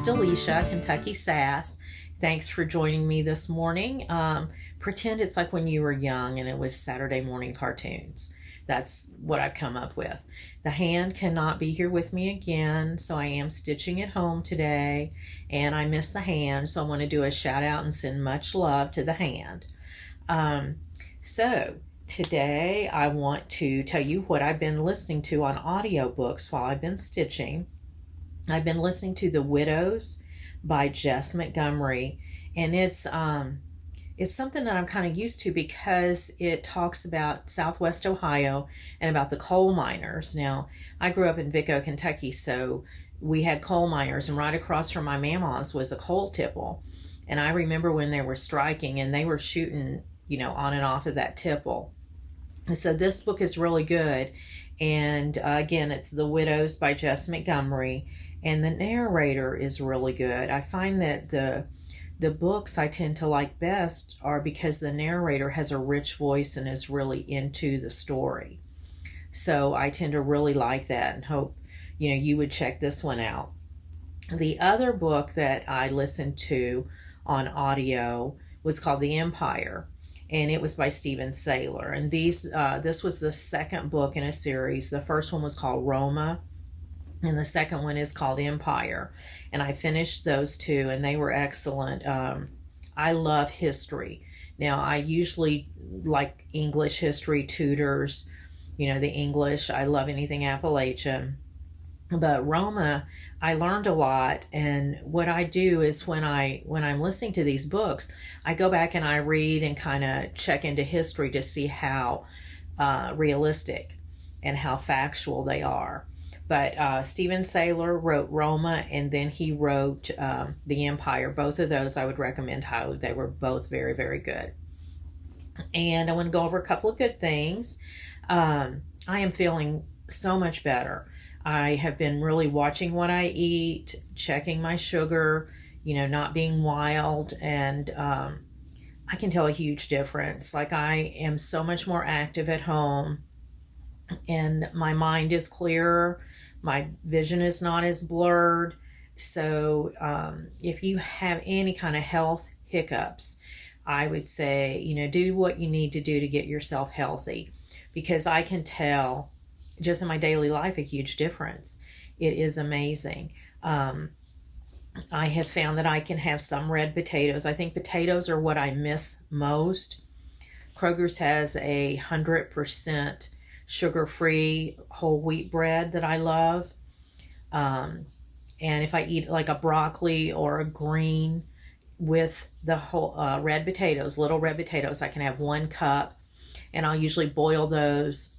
Alicia, Kentucky Sass. Thanks for joining me this morning. Pretend it's like when you were young and it was Saturday morning cartoons. That's what I've come up with. The hand cannot be here with me again, so I am stitching at home today, and I miss the hand, so I want to do a shout out and send much love to the hand. So today I want to tell you what I've been listening to on audiobooks while I've been stitching. I've been listening to The Widows by Jess Montgomery, and it's something that I'm kind of used to because it talks about Southwest Ohio and about the coal miners. Now, I grew up in Vico, Kentucky, so we had coal miners, and right across from my mama's was a coal tipple. And I remember when they were striking and they were shooting, on and off of that tipple. And so this book is really good. And again, it's The Widows by Jess Montgomery. And the narrator is really good. I find that the books I tend to like best are because the narrator has a rich voice and is really into the story. So I tend to really like that and hope, you would check this one out. The other book that I listened to on audio was called The Empire, and it was by Stephen Saylor. And this was the second book in a series. The first one was called Roma, and the second one is called Empire. And I finished those two, and they were excellent. I love history. Now, I usually like English history, Tudors, the English. I love anything Appalachian. But Roma, I learned a lot. And what I do is when I'm listening to these books, I go back and I read and kind of check into history to see how realistic and how factual they are. But Stephen Saylor wrote Roma, and then he wrote The Empire. Both of those I would recommend highly. They were both very, very good. And I want to go over a couple of good things. I am feeling so much better. I have been really watching what I eat, checking my sugar, not being wild, and I can tell a huge difference. Like, I am so much more active at home, and my mind is clearer. My vision is not as blurred. So if you have any kind of health hiccups, I would say, do what you need to do to get yourself healthy, because I can tell just in my daily life a huge difference. It is amazing. I have found that I can have some red potatoes. I think potatoes are what I miss most. Kroger's has 100% sugar-free whole wheat bread that I love. And if I eat like a broccoli or a green with the whole red potatoes, little red potatoes, I can have 1 cup, and I'll usually boil those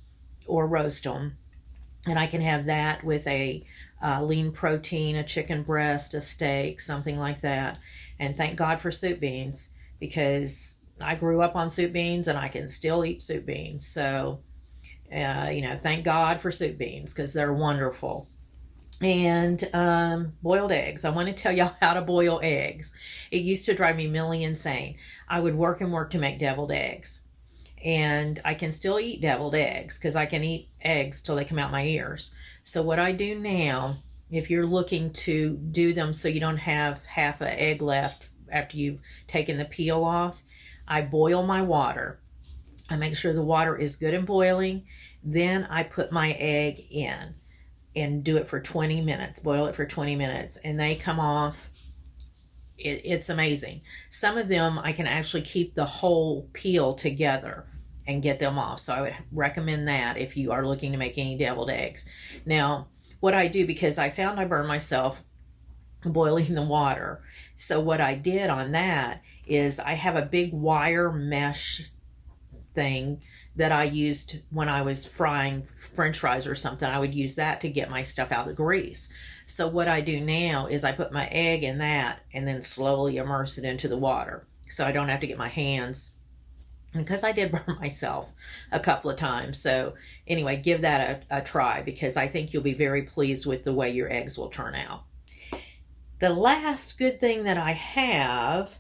or roast them. And I can have that with a lean protein, a chicken breast, a steak, something like that. And thank God for soup beans, because I grew up on soup beans and I can still eat soup beans. So thank God for soup beans, because they're wonderful. And boiled eggs. I want to tell y'all how to boil eggs. It used to drive me milly insane. I would work and work to make deviled eggs. And I can still eat deviled eggs because I can eat eggs till they come out my ears. So what I do now, if you're looking to do them so you don't have half an egg left after you've taken the peel off, I boil my water. I make sure the water is good and boiling. Then I put my egg in and do it for 20 minutes. Boil it for 20 minutes, and they come off. It's amazing. Some of them I can actually keep the whole peel together and get them off. So I would recommend that if you are looking to make any deviled eggs. Now, what I do, because I found I burned myself boiling the water. So what I did on that is I have a big wire mesh thing that I used when I was frying French fries or something. I would use that to get my stuff out of the grease. So what I do now is I put my egg in that and then slowly immerse it into the water, so I don't have to get my hands, because I did burn myself a couple of times. So anyway, give that a try, because I think you'll be very pleased with the way your eggs will turn out. The last good thing that I have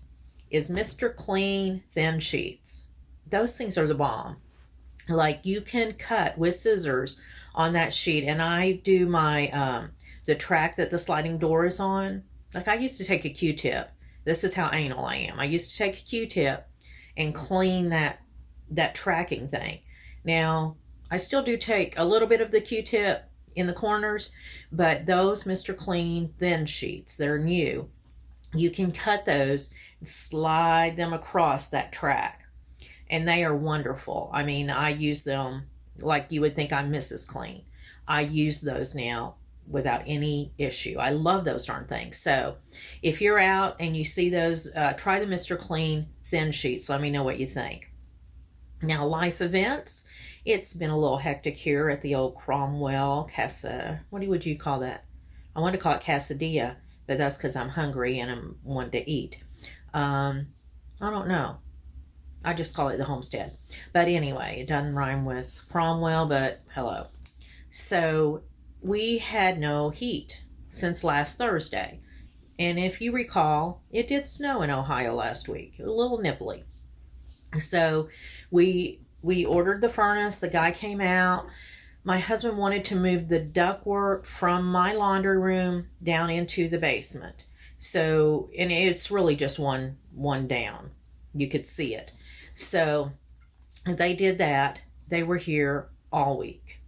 is Mr. Clean Thin Sheets. Those things are the bomb. Like, you can cut with scissors on that sheet, and I do my the track that the sliding door is on. Like I used to take a Q-tip. This is how anal I am. I used to take a Q-tip and clean that tracking thing. Now, I still do take a little bit of the Q-tip in the corners, but those Mr. Clean thin sheets, they're new. You can cut those and slide them across that track, and they are wonderful. I mean, I use them like you would think I'm Mrs. Clean. I use those now without any issue. I love those darn things. So if you're out and you see those, try the Mr. Clean thin sheets. Let me know what you think. Now, life events. It's been a little hectic here at the old Cromwell Casa. What would you call that? I want to call it Casadilla, but that's because I'm hungry and I'm wanting to eat. I don't know. I just call it the homestead. But anyway, it doesn't rhyme with Cromwell, but hello. So we had no heat since last Thursday. And if you recall, it did snow in Ohio last week. A little nipply. So we ordered the furnace. The guy came out. My husband wanted to move the ductwork from my laundry room down into the basement. So, and it's really just one down. You could see it. So they did that. They were here all week.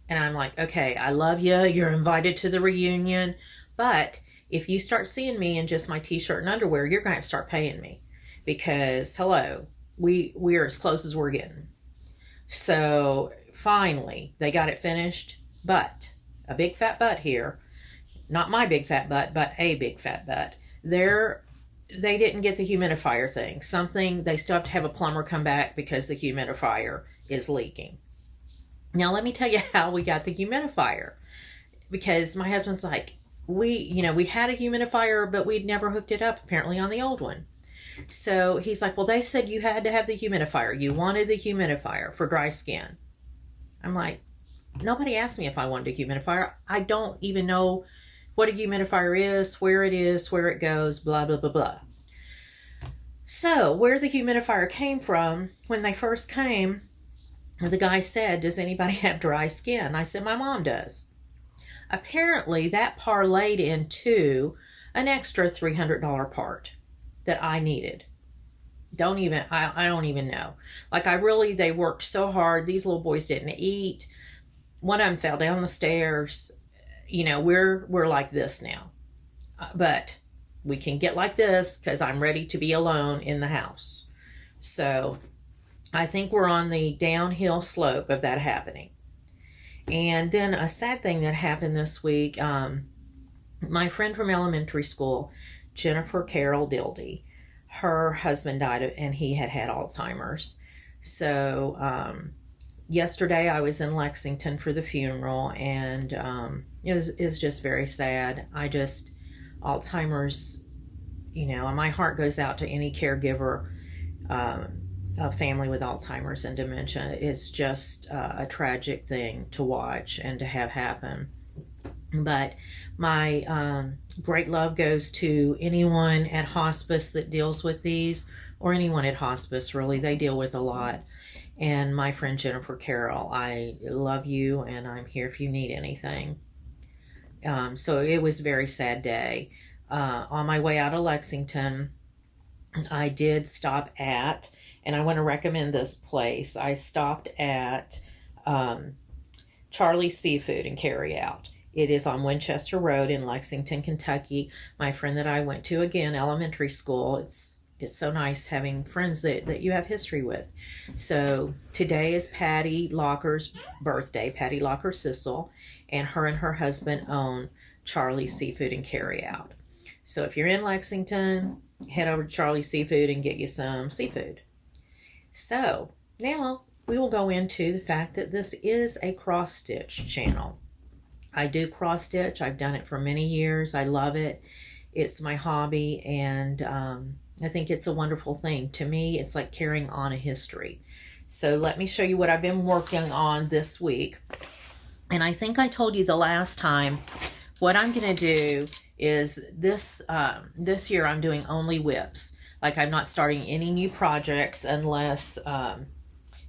And I'm like, okay, I love you. You're invited to the reunion. But if you start seeing me in just my t-shirt and underwear, you're going to have to start paying me. Because, hello, we're as close as we're getting. So finally, they got it finished. But, a big fat butt here. Not my big fat butt, but a big fat butt. They didn't get the humidifier thing. They still have to have a plumber come back because the humidifier is leaking. Now, let me tell you how we got the humidifier. Because my husband's like, we had a humidifier, but we'd never hooked it up, apparently, on the old one. So he's like, well, they said you had to have the humidifier. You wanted the humidifier for dry skin. I'm like, nobody asked me if I wanted a humidifier. I don't even know what a humidifier is, where it goes, blah, blah, blah, blah. So where the humidifier came from, when they first came, the guy said, does anybody have dry skin? I said, my mom does. Apparently that parlayed into an extra $300 part that I needed. I don't even know. Like they worked so hard. These little boys didn't eat. One of them fell down the stairs. We're like this now. But we can get like this because I'm ready to be alone in the house. So I think we're on the downhill slope of that happening. And then a sad thing that happened this week, my friend from elementary school, Jennifer Carol Dildy, her husband died and he had Alzheimer's. So yesterday I was in Lexington for the funeral, and it was just very sad. Alzheimer's, my heart goes out to any caregiver, a family with Alzheimer's and dementia. It's just a tragic thing to watch and to have happen. But my great love goes to anyone at hospice that deals with these, or anyone at hospice, really. They deal with a lot. And my friend Jennifer Carroll, I love you, and I'm here if you need anything. So it was a very sad day. On my way out of Lexington, I did stop at, and I want to recommend this place. I stopped at Charlie's Seafood and Carry Out. It is on Winchester Road in Lexington, Kentucky. My friend that I went to, again, elementary school. It's so nice having friends that you have history with. So today is Patty Locker's birthday, Patty Locker Sissel, and her husband own Charlie's Seafood and Carry Out. So if you're in Lexington, head over to Charlie's Seafood and get you some seafood. So now we will go into the fact that this is a cross-stitch channel. I do cross-stitch. I've done it for many years. I love it. It's my hobby, and I think it's a wonderful thing. To me, it's like carrying on a history. So let me show you what I've been working on this week. And I think I told you the last time, what I'm going to do is this year I'm doing only whips. Like, I'm not starting any new projects unless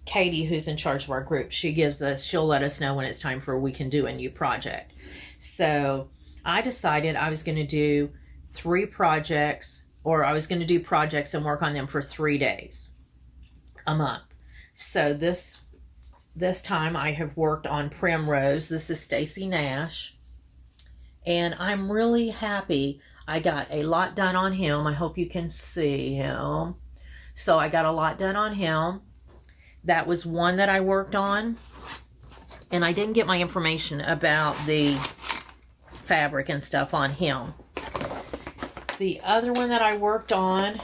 Katie, who's in charge of our group, she'll let us know when it's time for we can do a new project. So I decided I was going to do 3 projects, or I was going to do projects and work on them for 3 days a month. So this time I have worked on Primrose. This is Stacy Nash. And I'm really happy. I got a lot done on him. I hope you can see him. So I got a lot done on him. That was one that I worked on. And I didn't get my information about the fabric and stuff on him. The other one that I worked on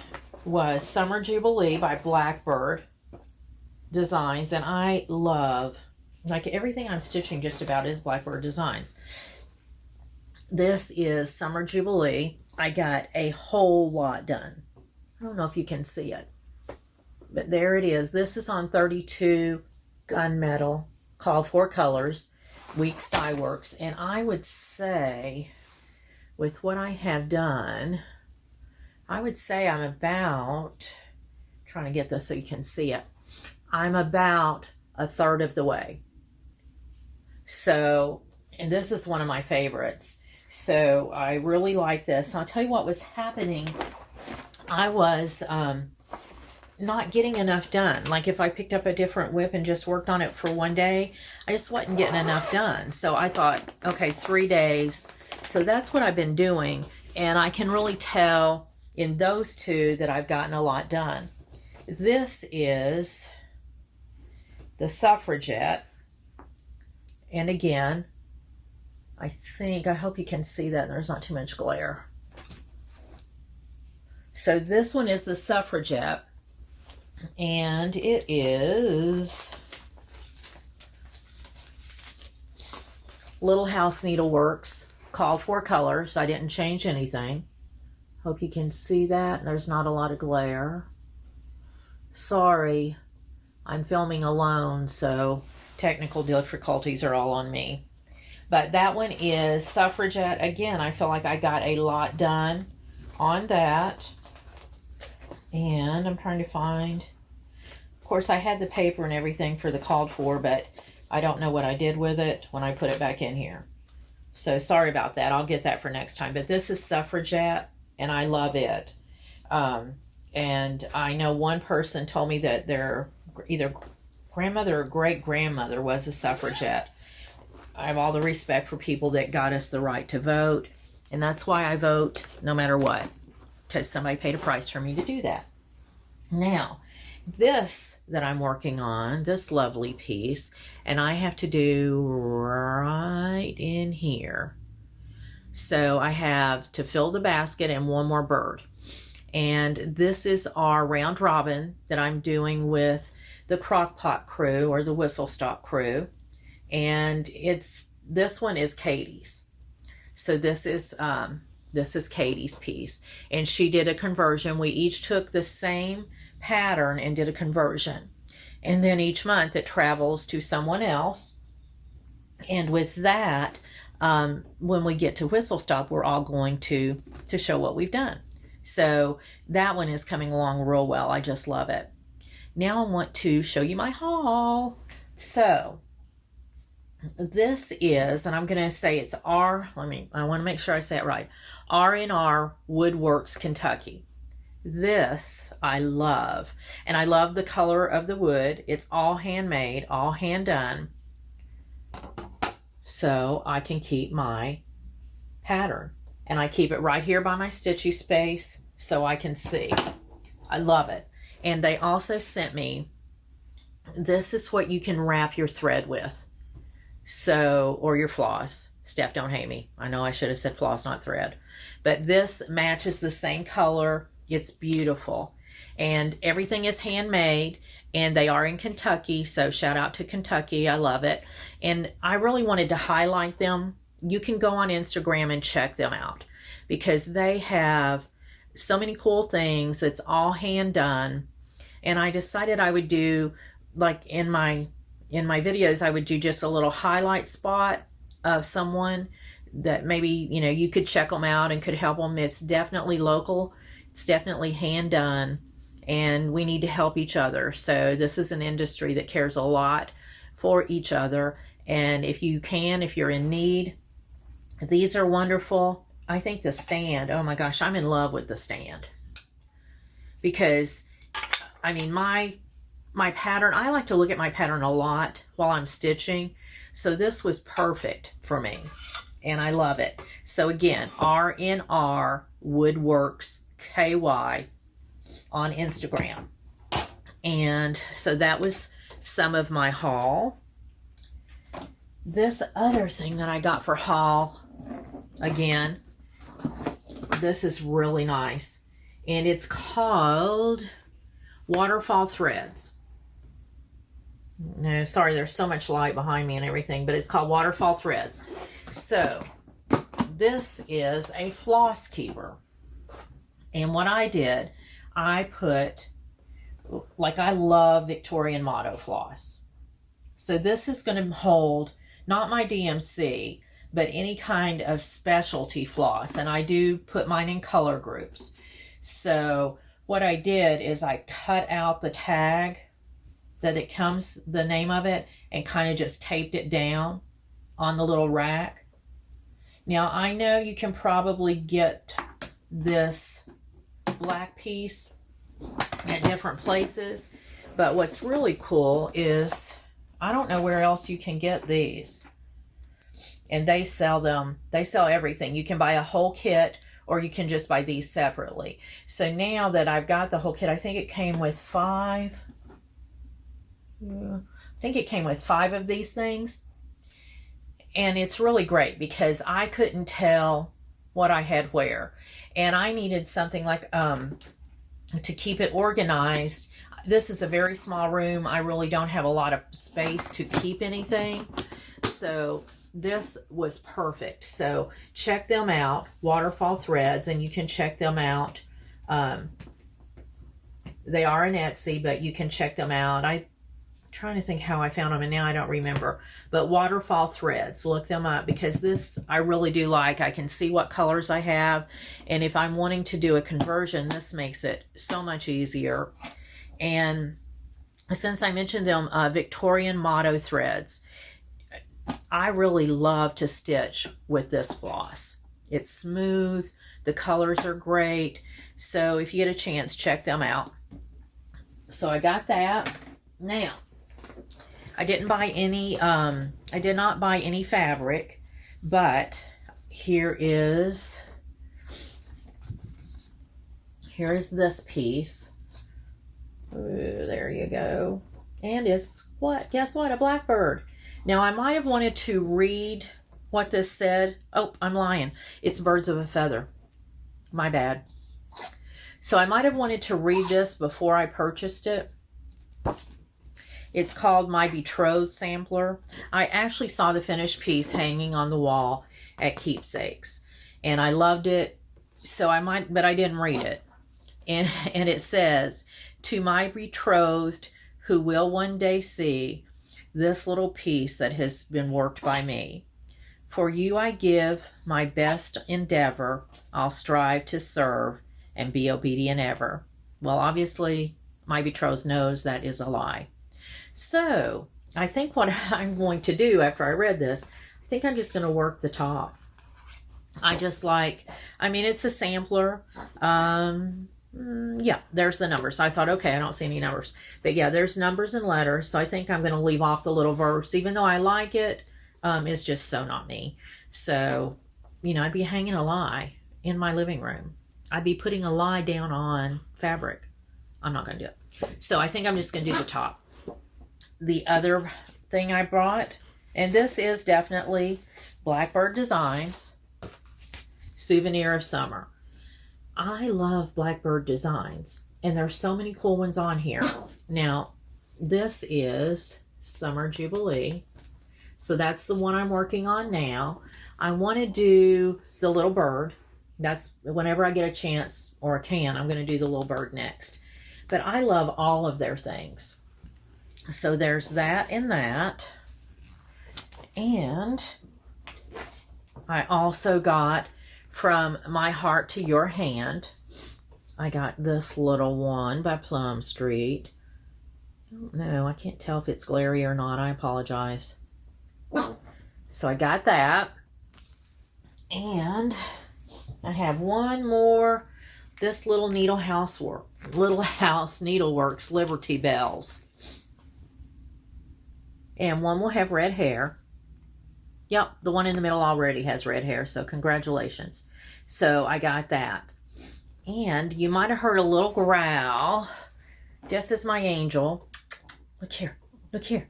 was Summer Jubilee by Blackbird Designs. And I love, like, everything I'm stitching just about is Blackbird Designs. This is Summer Jubilee. I got a whole lot done. I don't know if you can see it, but there it is. This is on 32 gunmetal, called 4 colors, Weeks Dye Works. And I would say, with what I have done, I would say I'm about, trying to get this so you can see it, I'm about a third of the way. So, and this is one of my favorites. So I really like this. I'll tell you what was happening. I was not getting enough done. Like, if I picked up a different whip and just worked on it for one day, I just wasn't getting enough done. So I thought, okay, 3 days. So that's what I've been doing. And I can really tell in those 2 that I've gotten a lot done. This is the Suffragette. And again, I hope you can see that and there's not too much glare. So this one is the Suffragette, and it is Little House Needleworks, called 4 colors. I didn't change anything. Hope you can see that. There's not a lot of glare. Sorry, I'm filming alone, so technical difficulties are all on me. But that one is Suffragette. Again, I feel like I got a lot done on that. And I'm trying to find, of course, I had the paper and everything for the called for, but I don't know what I did with it when I put it back in here. So sorry about that. I'll get that for next time. But this is Suffragette, and I love it. And I know one person told me that their either grandmother or great-grandmother was a suffragette. I have all the respect for people that got us the right to vote, and that's why I vote no matter what, because somebody paid a price for me to do that. Now, this that I'm working on, this lovely piece, and I have to do right in here. So I have to fill the basket and one more bird. And this is our round robin that I'm doing with the Crockpot crew or the Whistle Stop crew. And this one is Katie's. So this is Katie's piece, and she did a conversion. We each took the same pattern and did a conversion, and then each month it travels to someone else. And with that, when we get to Whistle Stop, we're all going to show what we've done. So that one is coming along real well. I just love it. Now I want to show you my haul. So this is, and I'm going to say it's I want to make sure I say it right, R&R Woodworks, Kentucky. This I love, and I love the color of the wood. It's all handmade, all hand done, so I can keep my pattern. And I keep it right here by my stitchy space so I can see. I love it. And they also sent me, this is what you can wrap your thread with. So, or your floss. Steph, don't hate me. I know I should have said floss, not thread. But this matches the same color. It's beautiful. And everything is handmade. And they are in Kentucky. So shout out to Kentucky. I love it. And I really wanted to highlight them. You can go on Instagram and check them out, because they have so many cool things. It's all hand done. And I decided I would do, like in my videos, I would do just a little highlight spot of someone that maybe, you could check them out and could help them. It's definitely local. It's definitely hand done, and we need to help each other. So this is an industry that cares a lot for each other. And if you're in need, these are wonderful. I think the stand, oh my gosh, I'm in love with the stand. Because, I mean, my pattern, I like to look at my pattern a lot while I'm stitching. So this was perfect for me. And I love it. So again, RNR Woodworks KY on Instagram. And so that was some of my haul. This other thing that I got for haul, again, this is really nice. And it's called Waterfall Threads. No, sorry, there's so much light behind me and everything, but it's called Waterfall Threads. So, this is a Floss Keeper. And what I did, I put, like, I love Victorian motto floss. So this is going to hold not my DMC, but any kind of specialty floss. And I do put mine in color groups. So what I did is I cut out the tag that it comes, the name of it, and kind of just taped it down on the little rack. Now I know you can probably get this black piece at different places, but what's really cool is I don't know where else you can get these, and they sell them, they sell everything. You can buy a whole kit, or you can just buy these separately. So now that I've got the whole kit, I think it came with five of these things, and it's really great because I couldn't tell what I had where, and I needed something like to keep it organized. This is a very small room. I really don't have a lot of space to keep anything, so this was perfect. So check them out, Waterfall Threads, and you can check them out. They are on Etsy, but you can check them out. I'm trying to think how I found them, and now I don't remember. But Waterfall Threads, look them up, because this I really do like. I can see what colors I have, and if I'm wanting to do a conversion, this makes it so much easier. And since I mentioned them, Victorian motto threads, I really love to stitch with this floss. It's smooth, the colors are great, so if you get a chance, check them out. So I got that. Now, I didn't buy any, I did not buy any fabric, but here is this piece. Ooh, there you go. And it's what? Guess what? A Blackbird. Now, I might have wanted to read what this said. Oh, I'm lying. It's birds of a feather. My bad. So I might have wanted to read this before I purchased it. It's called My Betrothed Sampler. I actually saw the finished piece hanging on the wall at Keepsakes, and I loved it. So I might, but I didn't read it. And it says, "To my betrothed who will one day see this little piece that has been worked by me. For you I give my best endeavor. I'll strive to serve and be obedient ever." Well, obviously, my betrothed knows that is a lie. So I think what I'm going to do after I read this, I think I'm just going to work the top. I just like, I mean, it's a sampler. Yeah, there's the numbers. I thought, okay, I don't see any numbers. But yeah, there's numbers and letters. So I think I'm going to leave off the little verse. Even though I like it, it's just so not me. So, you know, I'd be hanging a lie in my living room. I'd be putting a lie down on fabric. I'm not going to do it. So I think I'm just going to do the top. The other thing I brought, and this is definitely Blackbird Designs, Souvenir of Summer. I love Blackbird Designs, and there's so many cool ones on here. Now, this is Summer Jubilee, so that's the one I'm working on now. I want to do the little bird. That's whenever I get a chance or can, I'm going to do the little bird next. But I love all of their things. So there's that and that. And I also got from My Heart to Your Hand, I got this little one by Plum Street. I don't know, I can't tell if it's glary or not. I apologize. So I got that. And I have one more. This little Little House Needleworks Liberty Bells. And one will have red hair. Yep, the one in the middle already has red hair, so congratulations. So I got that. And you might have heard a little growl. This is my angel. Look here. Look here.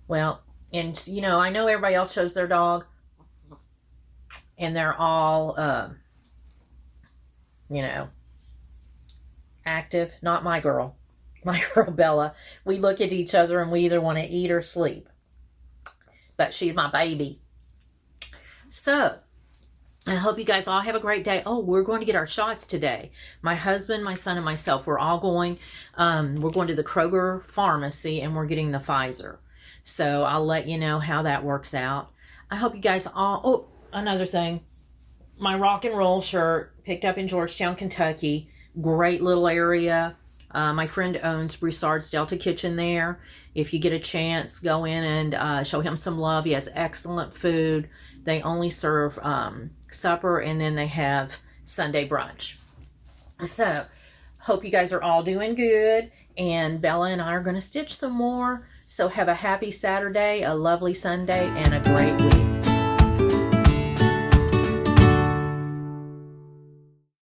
Well, and you know, I know everybody else shows their dog. And they're all, you know, active. Not my girl. My girl Bella. We look at each other and we either want to eat or sleep. But she's my baby. So, I hope you guys all have a great day. Oh, we're going to get our shots today. My husband, my son, and myself, we're all going. We're going to the Kroger pharmacy and we're getting the Pfizer. So, I'll let you know how that works out. I hope you guys all... Oh, another thing. My rock and roll shirt, picked up in Georgetown, Kentucky. Great little area. My friend owns Broussard's Delta Kitchen there. If you get a chance, go in and show him some love. He has excellent food. They only serve supper, and then they have Sunday brunch. So, hope you guys are all doing good. And Bella and I are going to stitch some more. So, have a happy Saturday, a lovely Sunday, and a great week.